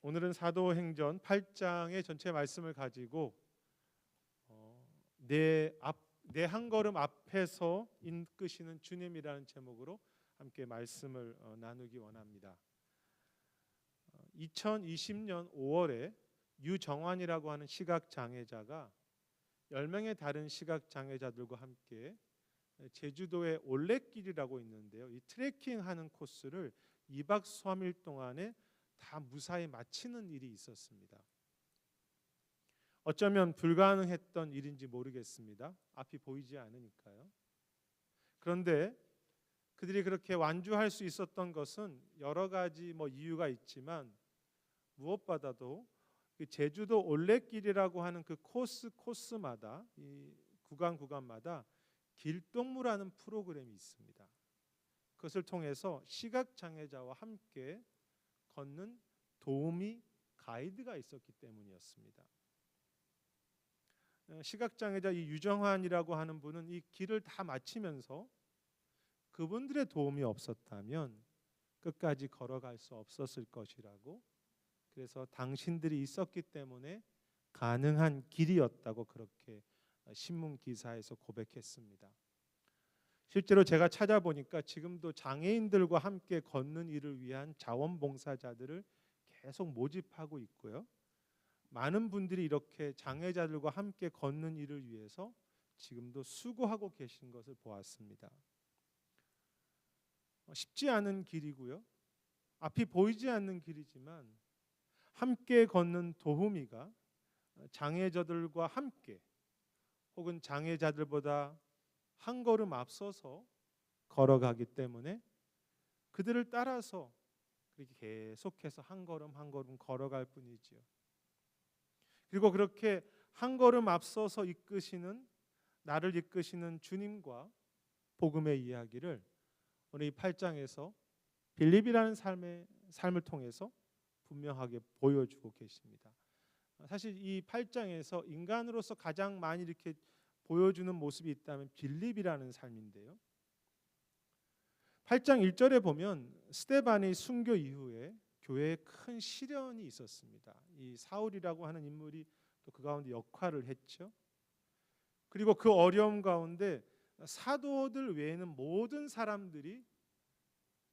오늘은 사도행전 8장의 전체 말씀을 가지고 내 한 걸음 앞에서 이끄시는 주님이라는 제목으로 함께 말씀을 나누기 원합니다. 2020년 5월에 유정환이라고 하는 시각장애자가 10명의 다른 시각장애자들과 함께 제주도의 올레길이라고 있는데요. 이 트레킹하는 코스를 2박 3일 동안에 다 무사히 마치는 일이 있었습니다. 어쩌면 불가능했던 일인지 모르겠습니다. 앞이 보이지 않으니까요. 그런데 그들이 그렇게 완주할 수 있었던 것은 여러 가지 이유가 있지만 무엇보다도 그 제주도 올레길이라고 하는 그 코스마다 이 구간마다 길동무라는 프로그램이 있습니다. 그것을 통해서 시각장애자와 함께 걷는 도우미 가이드가 있었기 때문이었습니다. 시각장애자 이 유정환이라고 하는 분은 이 길을 다 마치면서 그분들의 도움이 없었다면 끝까지 걸어갈 수 없었을 것이라고, 그래서 당신들이 있었기 때문에 가능한 길이었다고 그렇게 신문 기사에서 고백했습니다. 실제로 제가 찾아보니까 지금도 장애인들과 함께 걷는 일을 위한 자원봉사자들을 계속 모집하고 있고요. 많은 분들이 이렇게 장애자들과 함께 걷는 일을 위해서 지금도 수고하고 계신 것을 보았습니다. 쉽지 않은 길이고요. 앞이 보이지 않는 길이지만 함께 걷는 도우미가 장애자들과 함께 혹은 장애자들보다 한 걸음 앞서서 걸어가기 때문에 그들을 따라서 그렇게 계속해서 한 걸음 한 걸음 걸어갈 뿐이지요. 그리고 그렇게 한 걸음 앞서서 나를 이끄시는 주님과 복음의 이야기를 오늘 이 8장에서 빌립이라는 삶을 통해서 분명하게 보여주고 계십니다. 사실 이 8장에서 인간으로서 가장 많이 이렇게 보여주는 모습이 있다면 빌립이라는 삶인데요. 8장 1절에 보면 스데반의 순교 이후에 교회에 큰 시련이 있었습니다. 이 사울이라고 하는 인물이 또 그 가운데 역할을 했죠. 그리고 그 어려움 가운데 사도들 외에는 모든 사람들이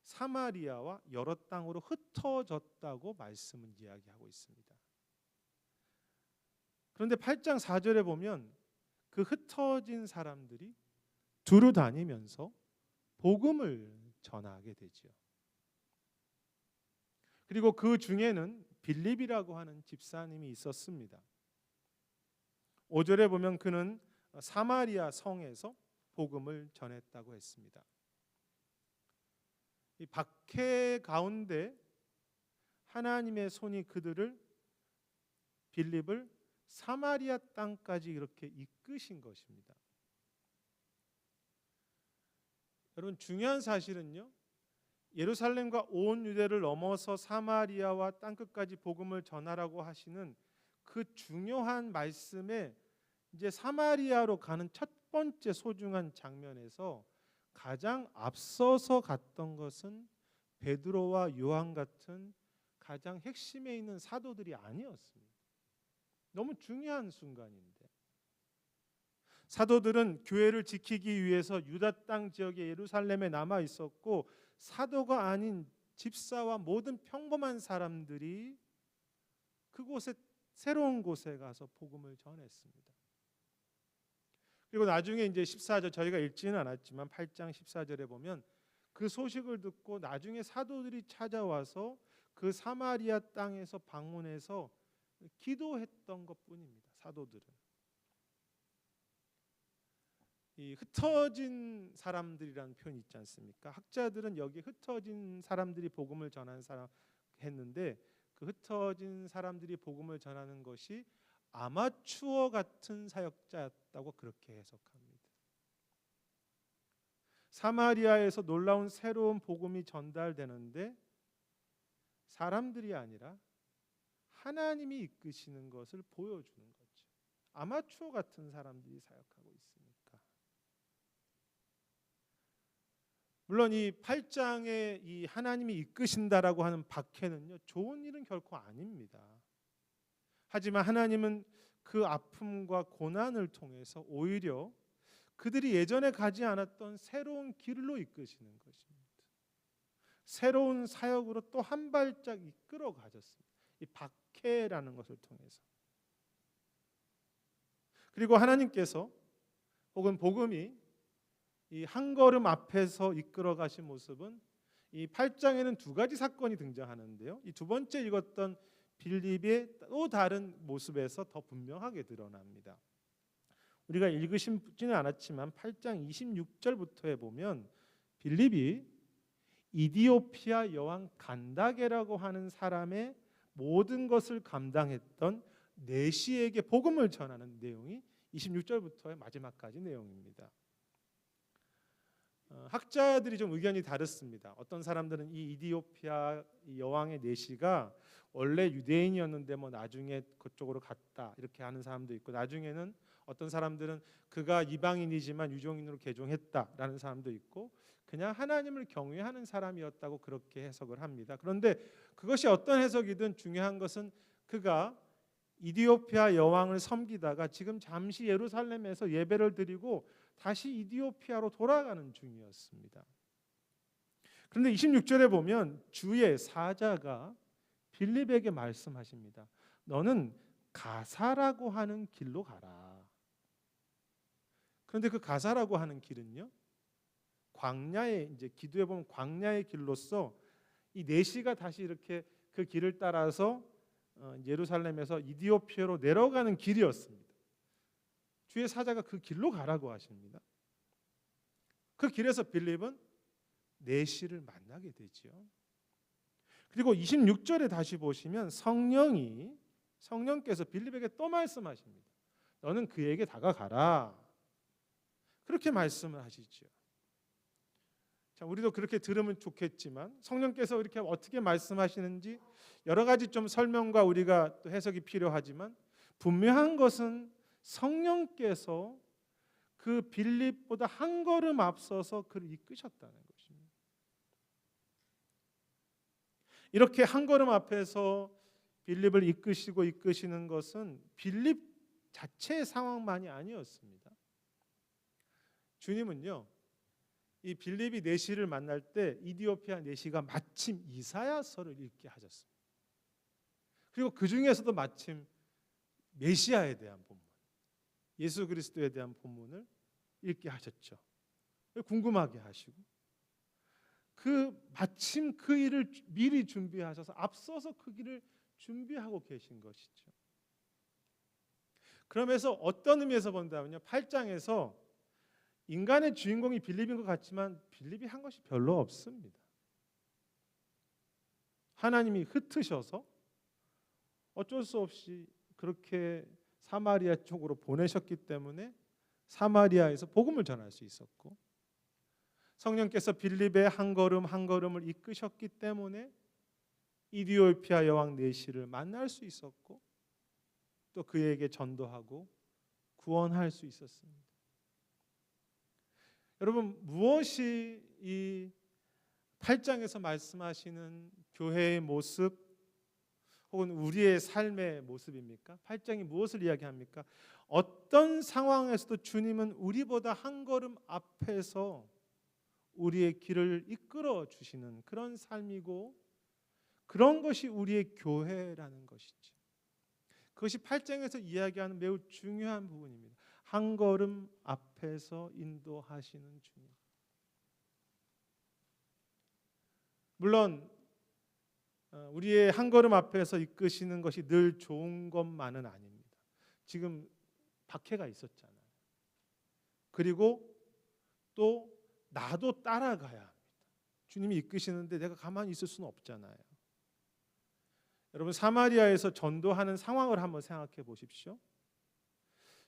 사마리아와 여러 땅으로 흩어졌다고 말씀은 이야기하고 있습니다. 그런데 8장 4절에 보면 그 흩어진 사람들이 두루 다니면서 복음을 전하게 되죠. 그리고 그 중에는 빌립이라고 하는 집사님이 있었습니다. 5절에 보면 그는 사마리아 성에서 복음을 전했다고 했습니다. 이 박해 가운데 하나님의 손이 빌립을 사마리아 땅까지 이렇게 이끄신 것입니다. 여러분, 중요한 사실은요, 예루살렘과 온 유대를 넘어서 사마리아와 땅끝까지 복음을 전하라고 하시는 그 중요한 말씀에 이제 사마리아로 가는 첫 번째 소중한 장면에서 가장 앞서서 갔던 것은 베드로와 요한 같은 가장 핵심에 있는 사도들이 아니었습니다. 너무 중요한 순간인데 사도들은 교회를 지키기 위해서 유다 땅 지역의 예루살렘에 남아 있었고, 사도가 아닌 집사와 모든 평범한 사람들이 그곳에 새로운 곳에 가서 복음을 전했습니다. 그리고 나중에 이제 14절, 저희가 읽지는 않았지만 8장 14절에 보면 그 소식을 듣고 나중에 사도들이 찾아와서 그 사마리아 땅에서 방문해서 기도했던 것뿐입니다. 사도들은 이 흩어진 사람들이라는 표현이 있지 않습니까? 학자들은 여기 흩어진 사람들이 복음을 전하는 사람 했는데, 그 흩어진 사람들이 복음을 전하는 것이 아마추어 같은 사역자였다고 그렇게 해석합니다. 사마리아에서 놀라운 새로운 복음이 전달되는데 사람들이 아니라 하나님이 이끄시는 것을 보여주는 거죠. 아마추어 같은 사람들이 사역하고 있으니까. 물론 이 8장에 이 하나님이 이끄신다라고 하는 박해는요, 좋은 일은 결코 아닙니다. 하지만 하나님은 그 아픔과 고난을 통해서 오히려 그들이 예전에 가지 않았던 새로운 길로 이끄시는 것입니다. 새로운 사역으로 또 한 발짝 이끌어 가셨습니다. 이 박해라는 것을 통해서. 그리고 하나님께서 혹은 복음이 이 한 걸음 앞에서 이끌어 가신 모습은 이 8장에는 두 가지 사건이 등장하는데요. 이 두 번째 읽었던 빌립의 또 다른 모습에서 더 분명하게 드러납니다. 우리가 읽으시지는 않았지만 8장 26절부터에 보면 빌립이 이디오피아 여왕 간다게라고 하는 사람의 모든 것을 감당했던 내시에게 복음을 전하는 내용이 26절부터의 마지막까지 내용입니다. 학자들이 좀 의견이 다릅니다. 어떤 사람들은 이 이디오피아 여왕의 내시가 원래 유대인이었는데 뭐 나중에 그쪽으로 갔다 이렇게 하는 사람도 있고, 나중에는 어떤 사람들은 그가 이방인이지만 유종인으로 개종했다라는 사람도 있고, 그냥 하나님을 경외하는 사람이었다고 그렇게 해석을 합니다. 그런데 그것이 어떤 해석이든 중요한 것은 그가 이디오피아 여왕을 섬기다가 지금 잠시 예루살렘에서 예배를 드리고 다시 이디오피아로 돌아가는 중이었습니다. 그런데 26절에 보면 주의 사자가 빌립에게 말씀하십니다. 너는 가사라고 하는 길로 가라. 그런데 그 가사라고 하는 길은요, 광야에 이제 기도해 보면 광야의 길로서 이 내시가 다시 이렇게 그 길을 따라서 예루살렘에서 이디오피아로 내려가는 길이었습니다. 주의 사자가 그 길로 가라고 하십니다. 그 길에서 빌립은 내시를 만나게 되죠. 그리고 26절에 다시 보시면 성령께서 빌립에게 또 말씀하십니다. 너는 그에게 다가가라. 그렇게 말씀을 하시죠. 자, 우리도 그렇게 들으면 좋겠지만 성령께서 이렇게 어떻게 말씀하시는지 여러 가지 좀 설명과 우리가 또 해석이 필요하지만, 분명한 것은 성령께서 그 빌립보다 한 걸음 앞서서 그를 이끄셨다는 것입니다. 이렇게 한 걸음 앞에서 빌립을 이끄시는 것은 빌립 자체의 상황만이 아니었습니다. 주님은요, 이 빌립이 내시를 만날 때 이디오피아 내시가 마침 이사야서를 읽게 하셨습니다. 그리고 그 중에서도 마침 메시아에 대한 본문, 예수 그리스도에 대한 본문을 읽게 하셨죠. 궁금하게 하시고, 마침 그 일을 미리 준비하셔서 앞서서 그 길을 준비하고 계신 것이죠. 그러면서 어떤 의미에서 본다면요, 8장에서 인간의 주인공이 빌립인 것 같지만 빌립이 한 것이 별로 없습니다. 하나님이 흩으셔서 어쩔 수 없이 그렇게 사마리아 쪽으로 보내셨기 때문에 사마리아에서 복음을 전할 수 있었고, 성령께서 빌립의 한 걸음 한 걸음을 이끄셨기 때문에 이디오피아 여왕 내시를 만날 수 있었고, 또 그에게 전도하고 구원할 수 있었습니다. 여러분, 무엇이 이 8장에서 말씀하시는 교회의 모습 혹은 우리의 삶의 모습입니까? 8장이 무엇을 이야기합니까? 어떤 상황에서도 주님은 우리보다 한 걸음 앞에서 우리의 길을 이끌어 주시는 그런 삶이고, 그런 것이 우리의 교회라는 것이죠. 그것이 8장에서 이야기하는 매우 중요한 부분입니다. 한 걸음 앞에서 인도하시는 주님. 물론 우리의 한 걸음 앞에서 이끄시는 것이 늘 좋은 것만은 아닙니다. 지금 박해가 있었잖아요. 그리고 또 나도 따라가야 합니다. 주님이 이끄시는데 내가 가만히 있을 수는 없잖아요. 여러분, 사마리아에서 전도하는 상황을 한번 생각해 보십시오.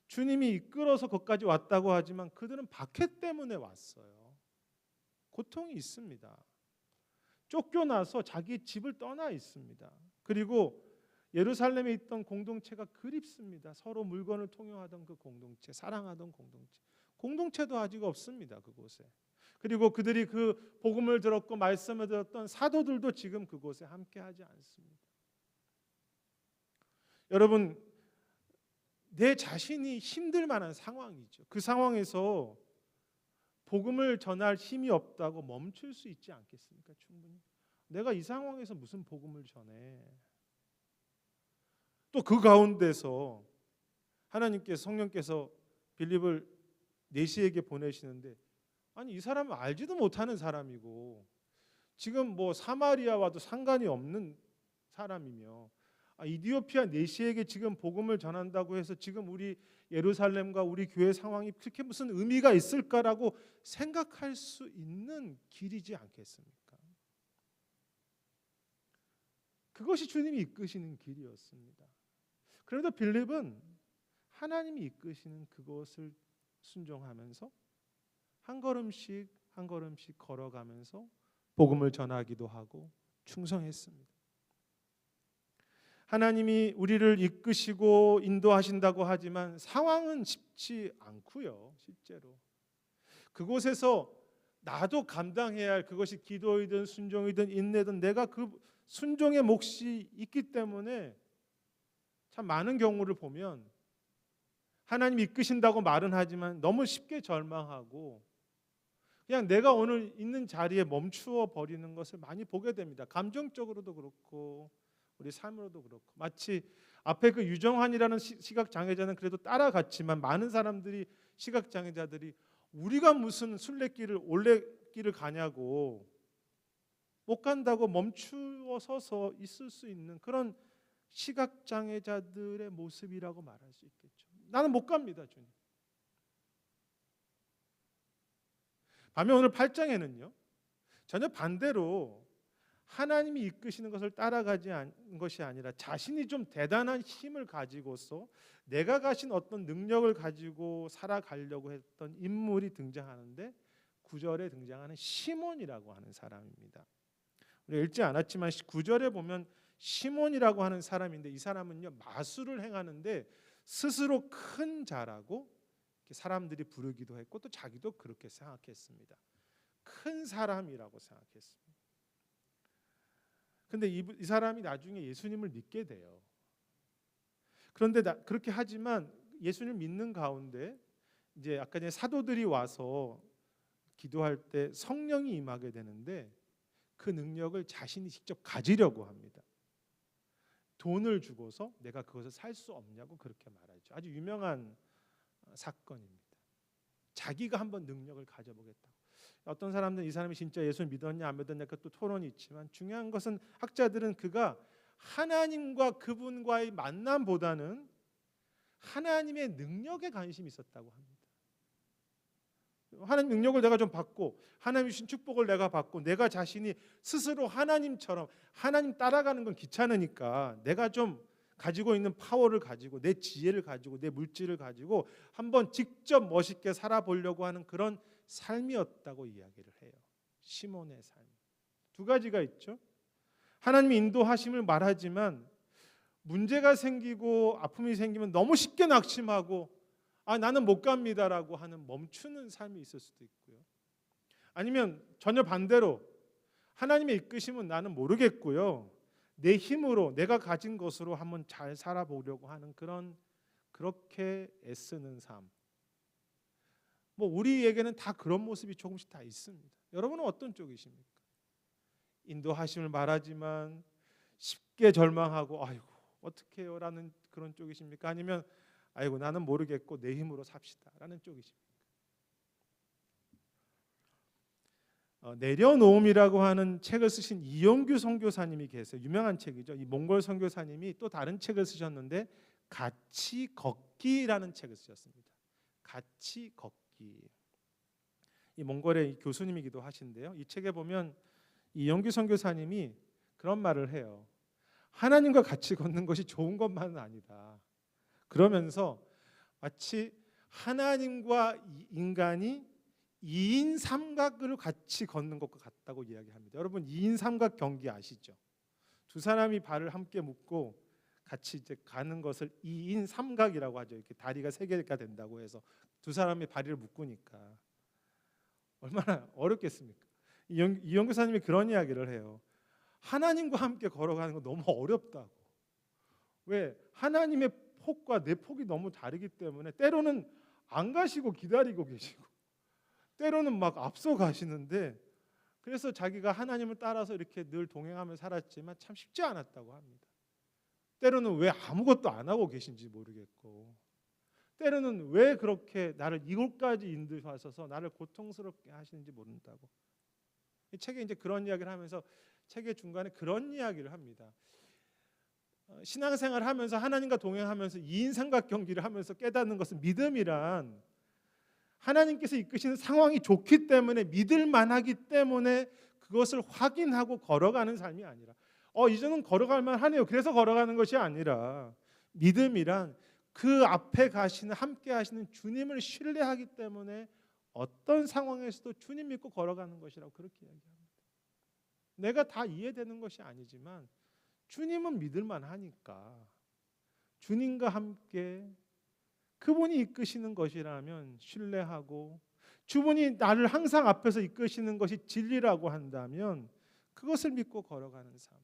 주님이 이끌어서 거기까지 왔다고 하지만 그들은 박해 때문에 왔어요. 고통이 있습니다. 쫓겨나서 자기 집을 떠나 있습니다. 그리고 예루살렘에 있던 공동체가 그립습니다. 서로 물건을 통용하던 그 공동체, 사랑하던 공동체. 공동체도 아직 없습니다, 그곳에. 그리고 그들이 그 복음을 들었고 말씀을 들었던 사도들도 지금 그곳에 함께하지 않습니다. 여러분, 내 자신이 힘들 만한 상황이죠. 그 상황에서 복음을 전할 힘이 없다고 멈출 수 있지 않겠습니까? 충분히. 내가 이 상황에서 무슨 복음을 전해? 또 그 가운데서 하나님께서, 성령께서 빌립을 내시에게 보내시는데, 아니 이 사람은 알지도 못하는 사람이고 지금 뭐 사마리아와도 상관이 없는 사람이며, 이디오피아 내시에게 지금 복음을 전한다고 해서 지금 우리 예루살렘과 우리 교회 상황이 그렇게 무슨 의미가 있을까라고 생각할 수 있는 길이지 않겠습니까? 그것이 주님이 이끄시는 길이었습니다. 그래도 빌립은 하나님이 이끄시는 그것을 순종하면서 한 걸음씩 한 걸음씩 걸어가면서 복음을 전하기도 하고 충성했습니다. 하나님이 우리를 이끄시고 인도하신다고 하지만 상황은 쉽지 않고요. 실제로 그곳에서 나도 감당해야 할, 그것이 기도이든 순종이든 인내든 내가 그 순종의 몫이 있기 때문에 참 많은 경우를 보면 하나님이 이끄신다고 말은 하지만 너무 쉽게 절망하고 그냥 내가 오늘 있는 자리에 멈추어 버리는 것을 많이 보게 됩니다. 감정적으로도 그렇고 우리 삶으로도 그렇고, 마치 앞에 그 유정환이라는 시각장애자는 그래도 따라갔지만 많은 사람들이, 시각장애자들이 우리가 무슨 순례길을 올레길을 가냐고 못 간다고 멈추어 서서 있을 수 있는 그런 시각장애자들의 모습이라고 말할 수 있겠죠. 나는 못 갑니다, 주님. 반면 오늘 8장에는요 전혀 반대로 하나님이 이끄시는 것을 따라가지 않는 것이 아니라 자신이 좀 대단한 힘을 가지고서 내가 가진 어떤 능력을 가지고 살아가려고 했던 인물이 등장하는데 9절에 등장하는 시몬이라고 하는 사람입니다. 우리가 읽지 않았지만 9절에 보면 시몬이라고 하는 사람인데, 이 사람은요 마술을 행하는데 스스로 큰 자라고 사람들이 부르기도 했고 또 자기도 그렇게 생각했습니다. 큰 사람이라고 생각했습니다. 근데 이 사람이 나중에 예수님을 믿게 돼요. 그런데 그렇게 하지만 예수님을 믿는 가운데 이제 아까 전에 사도들이 와서 기도할 때 성령이 임하게 되는데 그 능력을 자신이 직접 가지려고 합니다. 돈을 주고서 내가 그것을 살 수 없냐고 그렇게 말하죠. 아주 유명한 사건입니다. 자기가 한번 능력을 가져보겠다고. 어떤 사람들은 이 사람이 진짜 예수를 믿었냐 안 믿었냐 또 토론이 있지만, 중요한 것은 학자들은 그가 하나님과 그분과의 만남보다는 하나님의 능력에 관심이 있었다고 합니다. 하나님 능력을 내가 좀 받고 하나님 주신 축복을 내가 받고 내가 자신이 스스로 하나님처럼, 하나님 따라가는 건 귀찮으니까 내가 좀 가지고 있는 파워를 가지고 내 지혜를 가지고 내 물질을 가지고 한번 직접 멋있게 살아보려고 하는 그런 삶이었다고 이야기를 해요. 시몬의 삶. 두 가지가 있죠. 하나님이 인도하심을 말하지만 문제가 생기고 아픔이 생기면 너무 쉽게 낙심하고 나는 못 갑니다라고 하는 멈추는 삶이 있을 수도 있고요. 아니면 전혀 반대로 하나님의 이끄심은 나는 모르겠고요. 내 힘으로 내가 가진 것으로 한번 잘 살아보려고 하는 그렇게 애쓰는 삶. 뭐 우리에게는 다 그런 모습이 조금씩 다 있습니다. 여러분은 어떤 쪽이십니까? 인도하심을 말하지만 쉽게 절망하고 아이고 어떻게 해요라는 그런 쪽이십니까? 아니면 아이고 나는 모르겠고 내 힘으로 삽시다라는 쪽이십니까? 내려놓음이라고 하는 책을 쓰신 이용규 선교사님이 계세요. 유명한 책이죠. 이 몽골 선교사님이 또 다른 책을 쓰셨는데 같이 걷기라는 책을 쓰셨습니다. 같이 걷기. 이 몽골의 교수님이기도 하신데요. 이 책에 보면 이용규 선교사님이 그런 말을 해요. 하나님과 같이 걷는 것이 좋은 것만은 아니다. 그러면서 마치 하나님과 인간이 2인 삼각을 같이 걷는 것과 같다고 이야기합니다. 여러분 2인 삼각 경기 아시죠? 두 사람이 발을 함께 묶고 같이 이제 가는 것을 2인 삼각이라고 하죠. 이렇게 다리가 3개가 된다고 해서 두 사람이 다리를 묶으니까 얼마나 어렵겠습니까? 이영 교사님이 그런 이야기를 해요. 하나님과 함께 걸어가는 거 너무 어렵다고. 왜? 하나님의 폭과 내 폭이 너무 다르기 때문에 때로는 안 가시고 기다리고 계시고 때로는 막 앞서 가시는데, 그래서 자기가 하나님을 따라서 이렇게 늘 동행하며 살았지만 참 쉽지 않았다고 합니다. 때로는 왜 아무것도 안 하고 계신지 모르겠고, 때로는 왜 그렇게 나를 이곳까지 인도하셔서 나를 고통스럽게 하시는지 모른다고. 이 책에 이제 그런 이야기를 하면서 책의 중간에 그런 이야기를 합니다. 신앙생활을 하면서 하나님과 동행하면서 2인 삼각경기를 하면서 깨닫는 것은, 믿음이란 하나님께서 이끄시는 상황이 좋기 때문에 믿을 만하기 때문에 그것을 확인하고 걸어가는 삶이 아니라 이제는 걸어갈 만하네요, 그래서 걸어가는 것이 아니라, 믿음이란 그 앞에 가시는 함께 하시는 주님을 신뢰하기 때문에 어떤 상황에서도 주님 믿고 걸어가는 것이라고 그렇게 이야기합니다. 내가 다 이해되는 것이 아니지만 주님은 믿을 만하니까 주님과 함께 그분이 이끄시는 것이라면 신뢰하고, 주분이 나를 항상 앞에서 이끄시는 것이 진리라고 한다면 그것을 믿고 걸어가는 삶,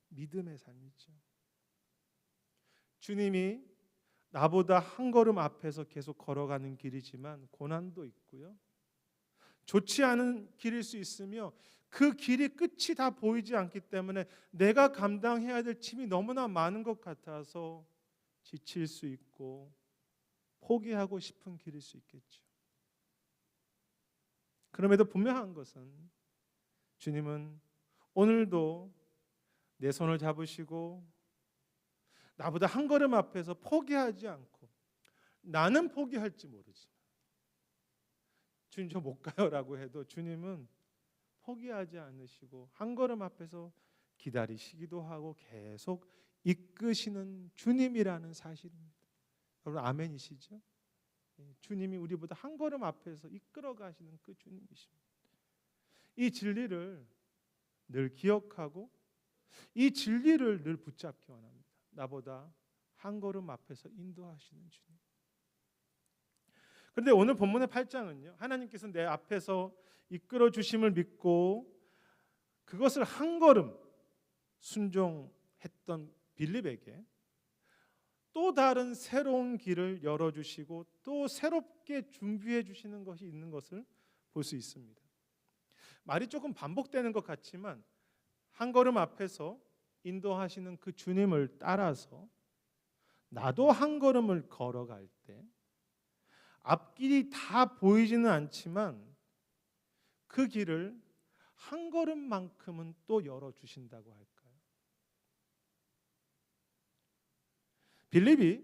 믿음의 삶이죠. 주님이 나보다 한 걸음 앞에서 계속 걸어가는 길이지만 고난도 있고요, 좋지 않은 길일 수 있으며 그 길이 끝이 다 보이지 않기 때문에 내가 감당해야 될 짐이 너무나 많은 것 같아서 지칠 수 있고 포기하고 싶은 길일 수 있겠죠. 그럼에도 분명한 것은 주님은 오늘도 내 손을 잡으시고 나보다 한 걸음 앞에서 포기하지 않고, 나는 포기할지 모르지만 주님 저 못 가요라고 해도 주님은 포기하지 않으시고 한 걸음 앞에서 기다리시기도 하고 계속 이끄시는 주님이라는 사실입니다. 여러분 아멘이시죠? 주님이 우리보다 한 걸음 앞에서 이끌어 가시는 그 주님이십니다. 이 진리를 늘 기억하고 이 진리를 늘 붙잡기 원합니다. 나보다 한 걸음 앞에서 인도하시는 주님. 그런데 오늘 본문의 8장은요, 하나님께서 내 앞에서 이끌어 주심을 믿고 그것을 한 걸음 순종했던 빌립에게 또 다른 새로운 길을 열어주시고 또 새롭게 준비해 주시는 것이 있는 것을 볼 수 있습니다. 말이 조금 반복되는 것 같지만 한 걸음 앞에서 인도하시는 그 주님을 따라서 나도 한 걸음을 걸어갈 때 앞길이 다 보이지는 않지만 그 길을 한 걸음만큼은 또 열어주신다고 할까요? 빌립이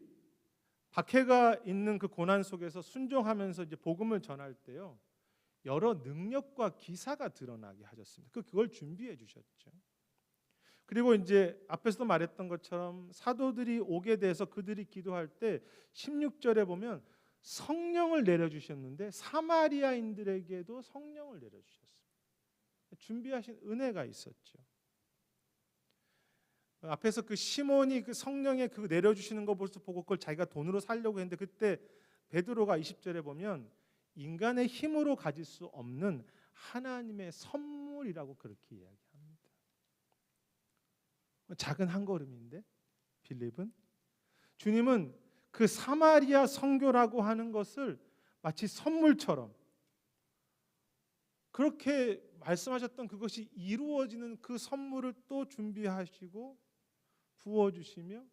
박해가 있는 그 고난 속에서 순종하면서 이제 복음을 전할 때요, 여러 능력과 기사가 드러나게 하셨습니다. 그걸 준비해 주셨죠. 그리고 이제 앞에서도 말했던 것처럼 사도들이 오게 돼서 그들이 기도할 때 16절에 보면 성령을 내려주셨는데 사마리아인들에게도 성령을 내려주셨어요. 준비하신 은혜가 있었죠. 앞에서 그 시몬이 그 성령의 그 내려주시는 거 보고 그걸 자기가 돈으로 살려고 했는데, 그때 베드로가 20절에 보면 인간의 힘으로 가질 수 없는 하나님의 선물이라고 그렇게 이야기합니다. 작은 한 걸음인데 빌립은, 주님은 그 사마리아 선교라고 하는 것을 마치 선물처럼 그렇게 말씀하셨던 그것이 이루어지는 그 선물을 또 준비하시고 부어주시며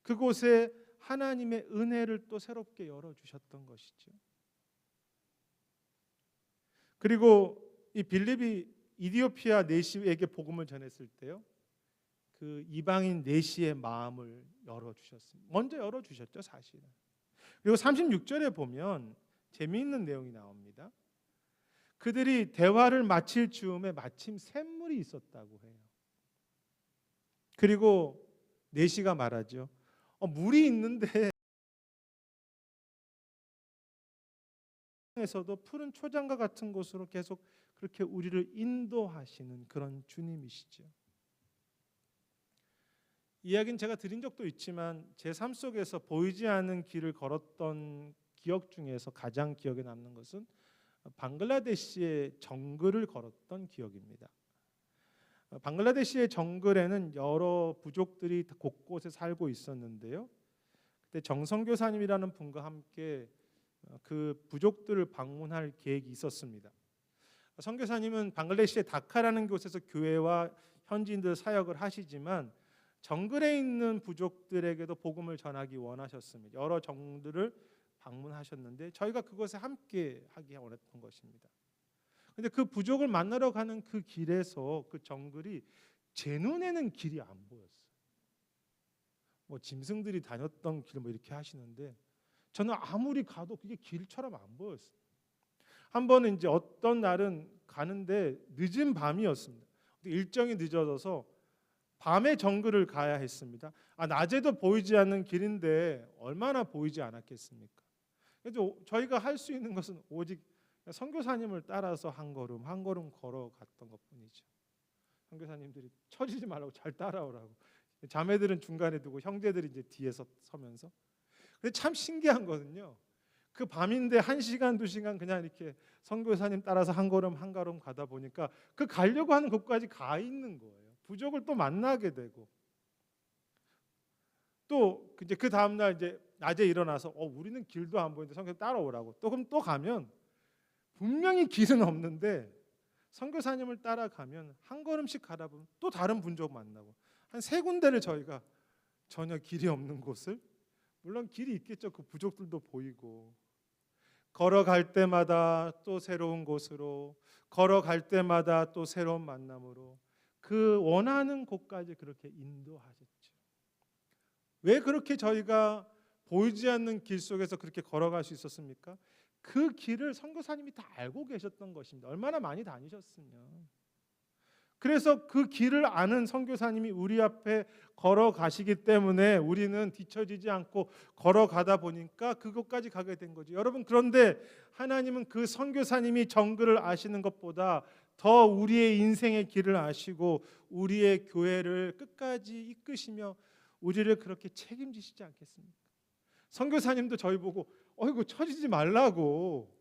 그곳에 하나님의 은혜를 또 새롭게 열어주셨던 것이죠. 그리고 이 빌립이 이디오피아 내시에게 복음을 전했을 때요, 그 이방인 내시의 마음을 열어주셨습니다. 먼저 열어주셨죠, 사실은. 그리고 36절에 보면 재미있는 내용이 나옵니다. 그들이 대화를 마칠 즈음에 마침 샘물이 있었다고 해요. 그리고 내시가 말하죠. 물이 있는데 에서도 푸른 초장과 같은 곳으로 계속 그렇게 우리를 인도하시는 그런 주님이시죠. 이야기는 제가 드린 적도 있지만 제 삶 속에서 보이지 않는 길을 걸었던 기억 중에서 가장 기억에 남는 것은 방글라데시의 정글을 걸었던 기억입니다. 방글라데시의 정글에는 여러 부족들이 곳곳에 살고 있었는데요. 그때 정선교사님이라는 분과 함께 그 부족들을 방문할 계획이 있었습니다. 선교사님은 방글라데시의 다카라는 곳에서 교회와 현지인들 사역을 하시지만 정글에 있는 부족들에게도 복음을 전하기 원하셨습니다. 여러 정들을 방문하셨는데 저희가 그곳에 함께 하기 원했던 것입니다. 근데 그 부족을 만나러 가는 그 길에서 그 정글이 제 눈에는 길이 안 보였어요. 뭐 짐승들이 다녔던 길 뭐 이렇게 하시는데 저는 아무리 가도 그게 길처럼 안 보였어요. 한 번은 이제 어떤 날은 가는데 늦은 밤이었습니다. 일정이 늦어져서 밤에 정글을 가야 했습니다. 낮에도 보이지 않는 길인데 얼마나 보이지 않았겠습니까? 그래서 저희가 할 수 있는 것은 오직 선교사님을 따라서 한 걸음 한 걸음 걸어갔던 것뿐이죠. 선교사님들이 처지지 말라고 잘 따라오라고. 자매들은 중간에 두고 형제들이 이제 뒤에서 서면서. 근데 참 신기한 거는요. 그 밤인데 1시간, 2시간 그냥 이렇게 선교사님 따라서 한 걸음 한 걸음 가다 보니까 그 가려고 하는 곳까지 가 있는 거예요. 부족을 또 만나게 되고 또 이제 그 다음 날 이제 낮에 일어나서 우리는 길도 안 보이는데 선교사 따라오라고. 또 그럼 또 가면 분명히 길은 없는데 선교사님을 따라가면 한 걸음씩 가다 보면 또 다른 부족 만나고 한 3군데를 저희가 전혀 길이 없는 곳을 물론 길이 있겠죠. 그 부족들도 보이고 걸어갈 때마다 또 새로운 곳으로 걸어갈 때마다 또 새로운 만남으로 그 원하는 곳까지 그렇게 인도하셨죠. 왜 그렇게 저희가 보이지 않는 길 속에서 그렇게 걸어갈 수 있었습니까? 그 길을 선교사님이 다 알고 계셨던 것입니다. 얼마나 많이 다니셨으면. 그래서 그 길을 아는 선교사님이 우리 앞에 걸어가시기 때문에 우리는 뒤처지지 않고 걸어가다 보니까 그곳까지 가게 된 거죠. 여러분, 그런데 하나님은 그 선교사님이 정글을 아시는 것보다 더 우리의 인생의 길을 아시고 우리의 교회를 끝까지 이끄시며 우리를 그렇게 책임지시지 않겠습니까? 선교사님도 저희 보고 어이구 처지지 말라고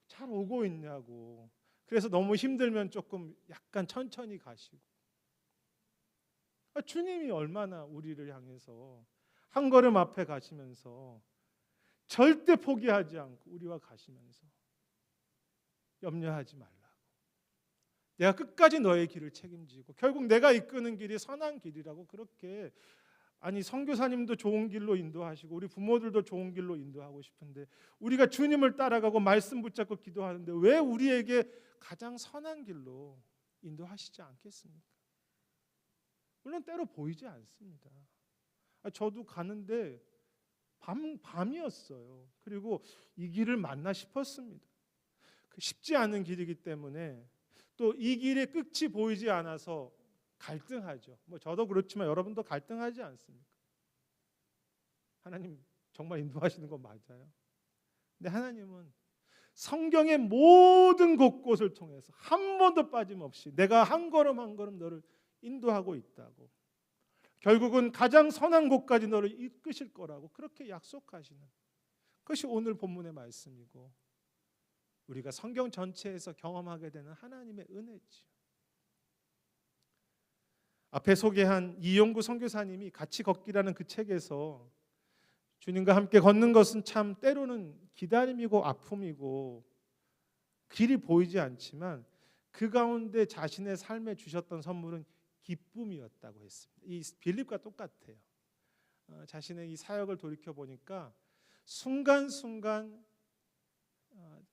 잘 오고 있냐고. 그래서 너무 힘들면 조금 약간 천천히 가시고. 주님이 얼마나 우리를 향해서 한 걸음 앞에 가시면서 절대 포기하지 않고 우리와 가시면서 염려하지 말라고. 내가 끝까지 너의 길을 책임지고 결국 내가 이끄는 길이 선한 길이라고 그렇게 선교사님도 좋은 길로 인도하시고 우리 부모들도 좋은 길로 인도하고 싶은데 우리가 주님을 따라가고 말씀 붙잡고 기도하는데 왜 우리에게 가장 선한 길로 인도하시지 않겠습니까? 물론 때로 보이지 않습니다. 저도 가는데 밤이었어요. 그리고 이 길을 맞나 싶었습니다. 쉽지 않은 길이기 때문에 또 이 길의 끝이 보이지 않아서 갈등하죠. 저도 그렇지만 여러분도 갈등하지 않습니까? 하나님 정말 인도하시는 거 맞아요. 근데 하나님은 성경의 모든 곳곳을 통해서 한 번도 빠짐없이 내가 한 걸음 한 걸음 너를 인도하고 있다고. 결국은 가장 선한 곳까지 너를 이끄실 거라고 그렇게 약속하시는 그것이 오늘 본문의 말씀이고 우리가 성경 전체에서 경험하게 되는 하나님의 은혜지요. 앞에 소개한 이용구 선교사님이 같이 걷기라는 그 책에서 주님과 함께 걷는 것은 참 때로는 기다림이고 아픔이고 길이 보이지 않지만 그 가운데 자신의 삶에 주셨던 선물은 기쁨이었다고 했습니다. 이 빌립과 똑같아요. 자신의 이 사역을 돌이켜 보니까 순간순간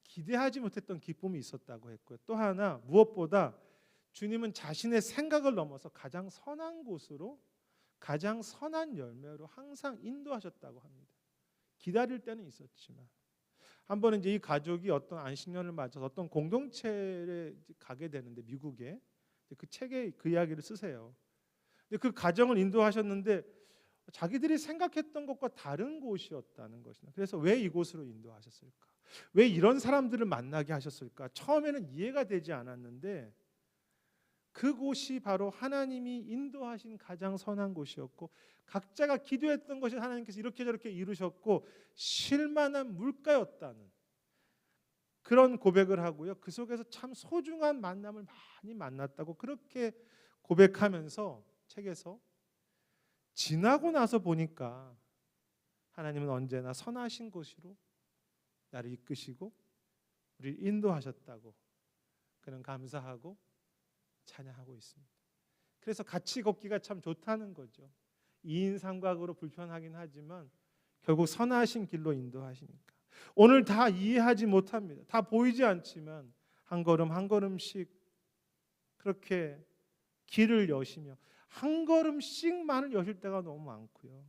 기대하지 못했던 기쁨이 있었다고 했고요. 또 하나 무엇보다 주님은 자신의 생각을 넘어서 가장 선한 곳으로 가장 선한 열매로 항상 인도하셨다고 합니다. 기다릴 때는 있었지만 한 번은 이제 이 가족이 어떤 안식년을 맞아서 어떤 공동체에 가게 되는데 미국에 그 책에 그 이야기를 쓰세요. 근데 그 가정을 인도하셨는데 자기들이 생각했던 것과 다른 곳이었다는 것이다. 그래서 왜 이곳으로 인도하셨을까? 왜 이런 사람들을 만나게 하셨을까? 처음에는 이해가 되지 않았는데 그곳이 바로 하나님이 인도하신 가장 선한 곳이었고 각자가 기도했던 것이 하나님께서 이렇게 저렇게 이루셨고 쉴만한 물가였다는 그런 고백을 하고요. 그 속에서 참 소중한 만남을 많이 만났다고 그렇게 고백하면서 책에서 지나고 나서 보니까 하나님은 언제나 선하신 곳으로 나를 이끄시고 우리를 인도하셨다고 그는 감사하고 찬양하고 있습니다. 그래서 같이 걷기가 참 좋다는 거죠. 2인 삼각으로 불편하긴 하지만 결국 선하신 길로 인도하시니까. 오늘 다 이해하지 못합니다. 다 보이지 않지만 한 걸음 한 걸음씩 그렇게 길을 여시며 한 걸음씩만을 여실 때가 너무 많고요.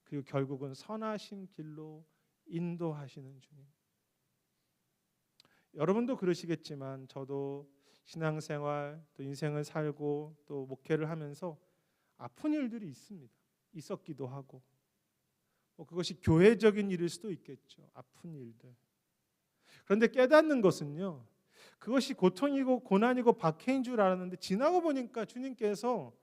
그리고 결국은 선하신 길로 인도하시는 주님. 여러분도 그러시겠지만 저도 신앙생활 또 인생을 살고 또 목회를 하면서 아픈 일들이 있습니다. 있었기도 하고 그것이 교회적인 일일 수도 있겠죠. 아픈 일들. 그런데 깨닫는 것은요. 그것이 고통이고 고난이고 박해인 줄 알았는데 지나고 보니까 주님께서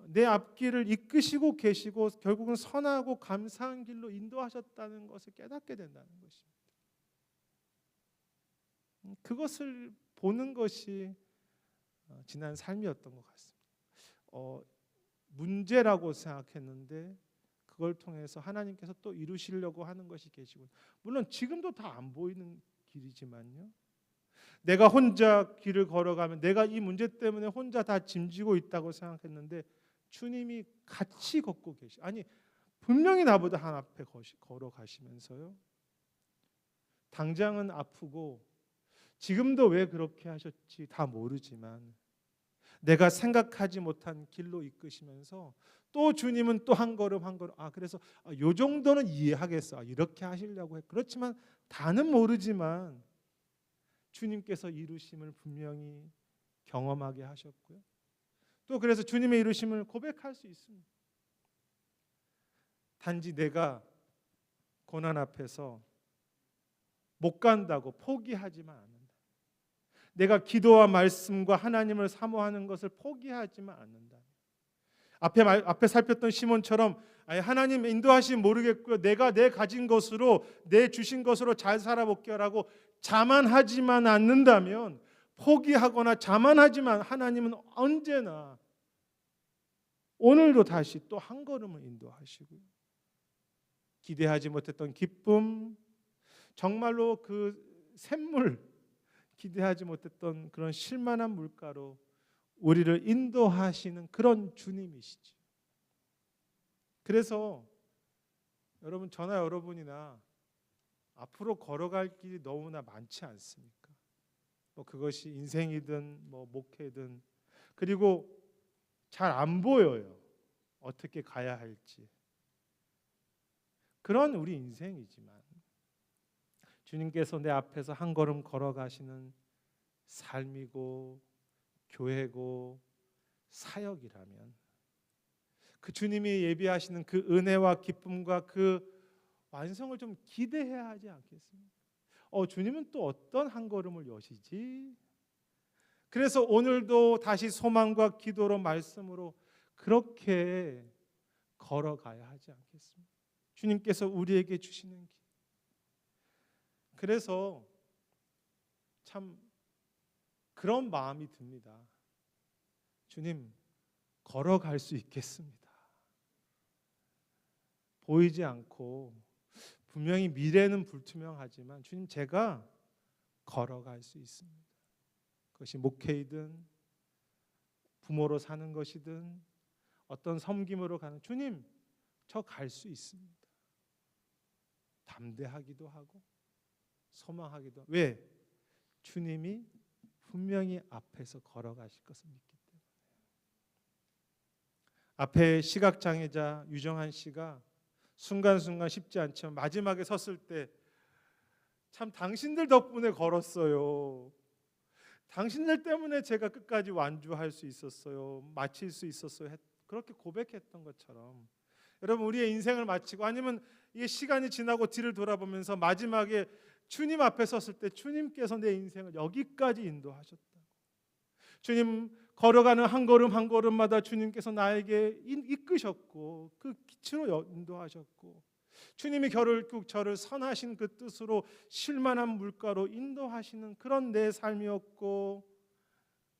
내 앞길을 이끄시고 계시고 결국은 선하고 감사한 길로 인도하셨다는 것을 깨닫게 된다는 것입니다. 그것을 보는 것이 지난 삶이었던 것 같습니다. 문제라고 생각했는데 그걸 통해서 하나님께서 또 이루시려고 하는 것이 계시고, 물론 지금도 다 안 보이는 길이지만요. 내가 혼자 길을 걸어가면 내가 이 문제 때문에 혼자 다 짐지고 있다고 생각했는데 주님이 같이 걷고 아니 분명히 나보다 한 앞에 걸어가시면서요. 당장은 아프고 지금도 왜 그렇게 하셨지 다 모르지만 내가 생각하지 못한 길로 이끄시면서 또 주님은 또 한 걸음 한 걸음 그래서 요 정도는 이해하겠어. 이렇게 하시려고 해. 그렇지만 다는 모르지만 주님께서 이루심을 분명히 경험하게 하셨고요. 또 그래서 주님의 이루심을 고백할 수 있습니다. 단지 내가 고난 앞에서 못 간다고 포기하지만 않는다. 내가 기도와 말씀과 하나님을 사모하는 것을 포기하지만 않는다. 앞에 살폈던 시몬처럼 하나님 인도하시면 모르겠고요. 내가 내 가진 것으로 내 주신 것으로 잘 살아볼게요라고 자만하지만 않는다면, 포기하거나 자만하지만 하나님은 언제나 오늘도 다시 또 한 걸음을 인도하시고요. 기대하지 못했던 기쁨, 정말로 그 샘물, 기대하지 못했던 그런 실만한 물가로 우리를 인도하시는 그런 주님이시죠. 그래서 여러분, 저나 여러분이나 앞으로 걸어갈 길이 너무나 많지 않습니까? 그것이 인생이든 목회든, 그리고 잘 안 보여요. 어떻게 가야 할지. 그런 우리 인생이지만 주님께서 내 앞에서 한 걸음 걸어가시는 삶이고 교회고 사역이라면, 그 주님이 예비하시는 그 은혜와 기쁨과 그 완성을 좀 기대해야 하지 않겠습니까? 주님은 또 어떤 한 걸음을 여시지? 그래서 오늘도 다시 소망과 기도로 말씀으로 그렇게 걸어가야 하지 않겠습니까? 주님께서 우리에게 주시는 길. 그래서 참 그런 마음이 듭니다. 주님, 걸어갈 수 있겠습니다. 보이지 않고 분명히 미래는 불투명하지만 주님, 제가 걸어갈 수 있습니다. 그것이 목회이든 부모로 사는 것이든 어떤 섬김으로 가는, 주님, 저 갈 수 있습니다. 담대하기도 하고 소망하기도 하고. 왜? 주님이 분명히 앞에서 걸어가실 것을 믿기 때문에. 앞에 시각장애자 유정한 씨가 순간순간 쉽지 않지만 마지막에 섰을 때 참 당신들 덕분에 걸었어요. 당신들 때문에 제가 끝까지 완주할 수 있었어요. 마칠 수 있었어요. 그렇게 고백했던 것처럼 여러분, 우리의 인생을 마치고 아니면 이게 시간이 지나고 뒤를 돌아보면서 마지막에 주님 앞에 섰을 때 주님께서 내 인생을 여기까지 인도하셨다고. 주님, 걸어가는 한 걸음 한 걸음마다 주님께서 나에게 이끄셨고 그 빛으로 인도하셨고 주님이 결국 저를 선하신 그 뜻으로 쉴만한 물가로 인도하시는 그런 내 삶이었고,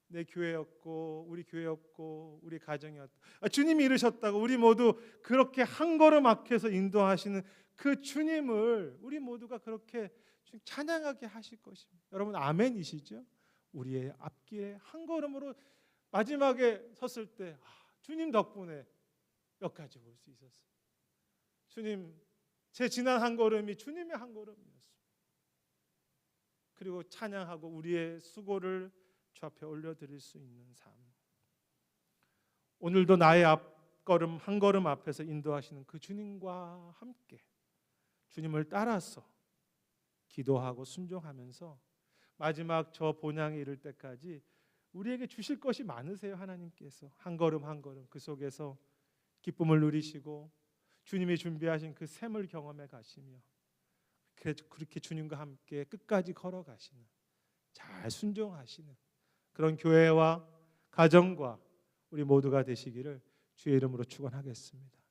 내 교회였고, 우리 교회였고, 우리 가정이었다. 주님이 이르셨다고 우리 모두 그렇게 한 걸음 앞에서 인도하시는 그 주님을 우리 모두가 그렇게 찬양하게 하실 것입니다. 여러분 아멘이시죠? 우리의 앞길에 한 걸음으로 마지막에 섰을 때 주님 덕분에 여기까지 올 수 있었어요. 주님, 제 지난 한 걸음이 주님의 한 걸음이었습니다. 그리고 찬양하고 우리의 수고를 주 앞에 올려드릴 수 있는 삶. 오늘도 나의 앞걸음 한 걸음 앞에서 인도하시는 그 주님과 함께 주님을 따라서 기도하고 순종하면서 마지막 저 본향에 이를 때까지 우리에게 주실 것이 많으세요. 하나님께서 한 걸음 한 걸음 그 속에서 기쁨을 누리시고 주님이 준비하신 그 샘을 경험해 가시며 그렇게 주님과 함께 끝까지 걸어가시는, 잘 순종하시는 그런 교회와 가정과 우리 모두가 되시기를 주의 이름으로 축원하겠습니다.